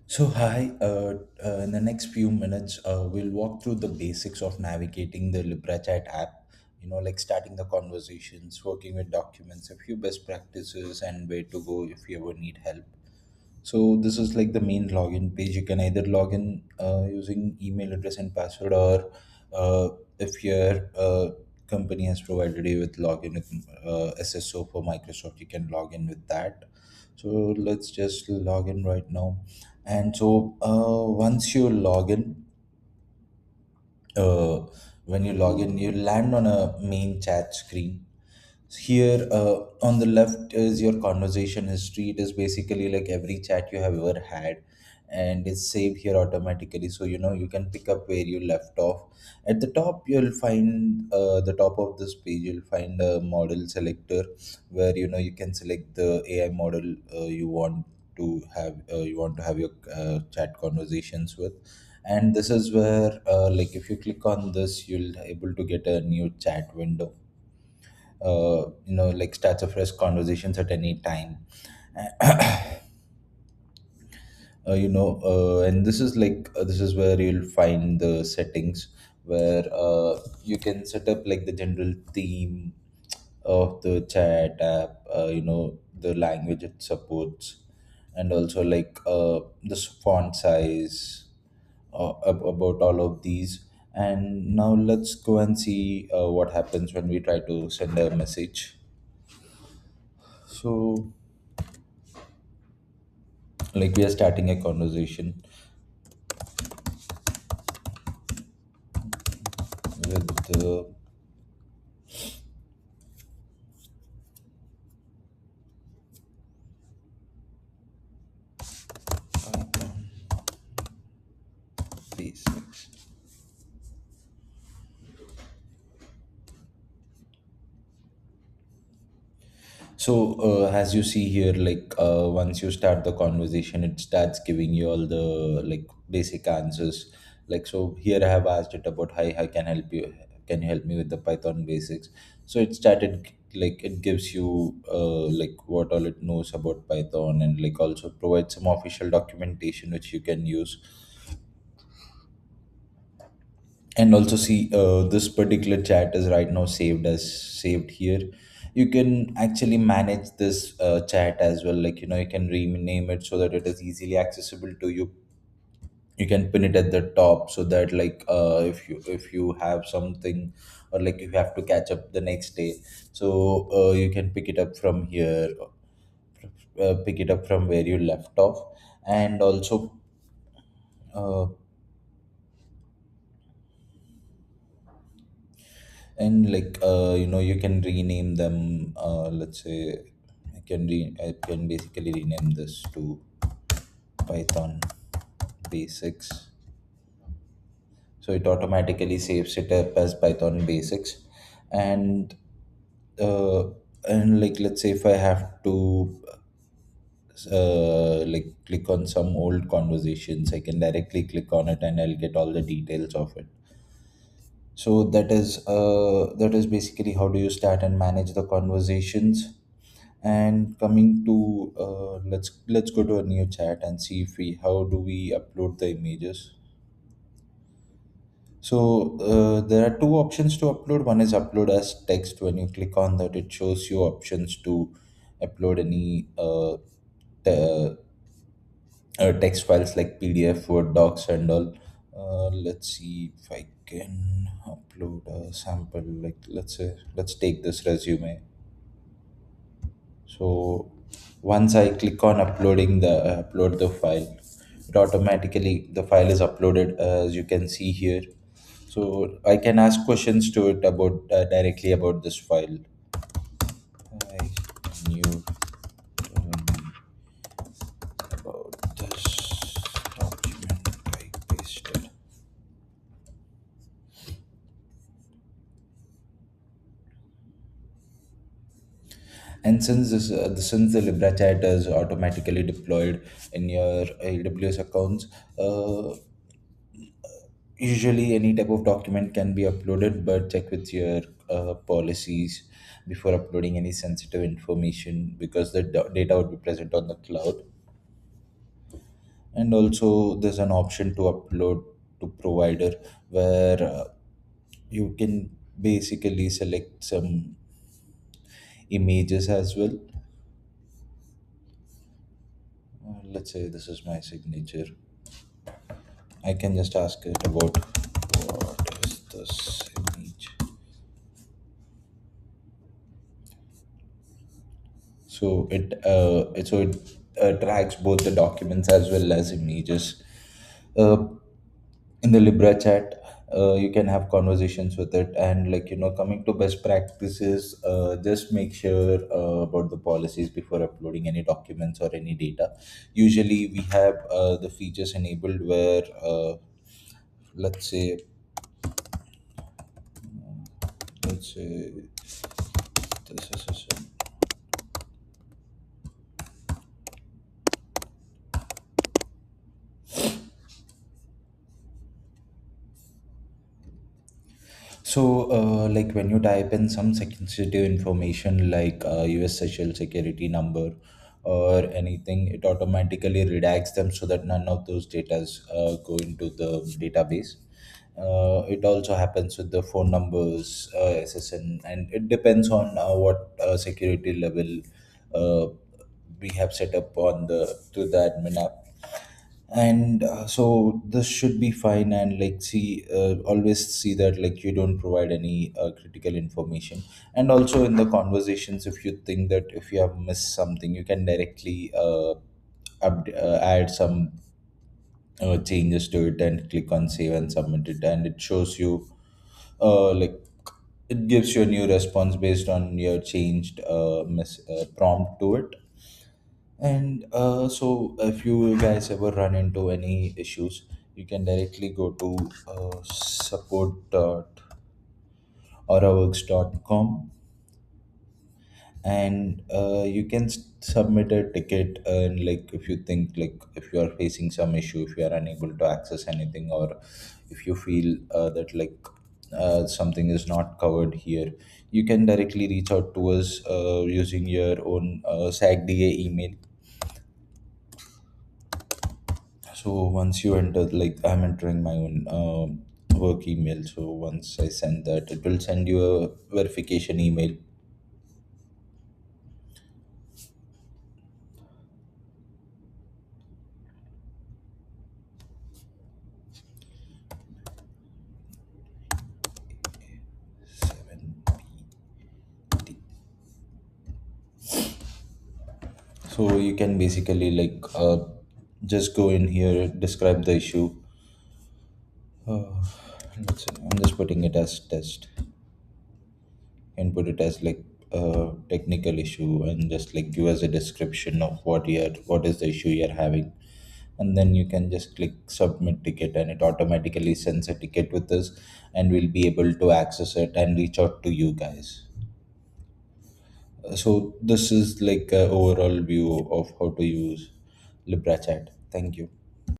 So, hi, in the next few minutes, we'll walk through the basics of navigating the Librechat app, like starting the conversations, working with documents, a few best practices, and where to go if you ever need help. So, this is like the main login page. You can either log in using email address and password, or if your company has provided you with login with SSO for Microsoft, you can log in with that. So, let's just log in right now. And so once you log in, uh, when you log in, you land on a main chat screen. Here on the left is your conversation history. It is basically like every chat you have ever had, and it's saved here automatically. So you can pick up where you left off. At the top, you'll find the top of this page. You'll find a model selector where you can select the AI model you want to have your chat conversations with. And this is where like if you click on this, you'll able to get a new chat window, like starts a fresh conversations at any time. And this is where you'll find the settings where you can set up like the general theme of the chat app, the language it supports, and also like the font size, about all of these. And now let's go and see what happens when we try to send a message. So, like we are starting a conversation with the Python basics. So, as you see here, like once you start the conversation, it starts giving you all the like basic answers. Like so, here I have asked it about, hi, I can help you. Can you help me with the Python basics? So it started like it gives you like what all it knows about Python, and like also provides some official documentation which you can use. And also see this particular chat is right now saved here. You can actually manage this chat as well, like you can rename it so that it is easily accessible to you. You can pin it at the top so that like if you have something, or like if you have to catch up the next day, so you can pick it up from here, pick it up from where you left off. And also like you can rename them, let's say I can basically rename this to Python basics. So it automatically saves it up as Python basics. And uh, like let's say if I have to like click on some old conversations, I can directly click on it and I'll get all the details of it. So that is basically how do you start and manage the conversations. And coming to let's go to a new chat and see if we how do we upload the images. So there are two options to upload. One is upload as text. When you click on that, it shows you options to upload any text files like PDF, Word docs, and all. Let's see if I can upload a sample. Like let's take this resume. So once I click on uploading the upload the file, it automatically the file is uploaded, as you can see here. So I can ask questions to it about directly about this file. Hi, can you tell me about this document I pasted? And since the Librechat is automatically deployed in your AWS accounts, uh, usually any type of document can be uploaded, but check with your policies before uploading any sensitive information, because the data would be present on the cloud. And also there's an option to upload to provider where you can basically select some images as well. Let's say this is my signature. I can just ask it about what is this image. So it tracks both the documents as well as images. Uh, in the Librechat, you can have conversations with it, and coming to best practices, just make sure about the policies before uploading any documents or any data. Usually, we have the features enabled where, let's say, let's say this is like when you type in some sensitive information like US social security number or anything, it automatically redacts them so that none of those data go into the database. It also happens with the phone numbers, SSN, and it depends on what security level uh, we have set up on the admin app. And so this should be fine, and see, always see that you don't provide any critical information. And also in the conversations, if you think that if you have missed something, you can directly add some changes to it and click on save and submit it, and it shows you like it gives you a new response based on your changed prompt to it. And so, if you guys ever run into any issues, you can directly go to support.auraworx.com, and you can submit a ticket. And if you think, if you are facing some issue, if you are unable to access anything, or if you feel that something is not covered here, you can directly reach out to us using your own SACDA email. So once you enter, I'm entering my own work email. So once I send that, it will send you a verification email. 7 So you can basically just go in here, describe the issue. Uh, I'm just putting it as test, and put it as a technical issue, and just give us a description of what is the issue you're having. And then you can just click submit ticket, and it automatically sends a ticket with us, and we'll be able to access it and reach out to you guys. So this is like a overall view of how to use LibraChat. Thank you.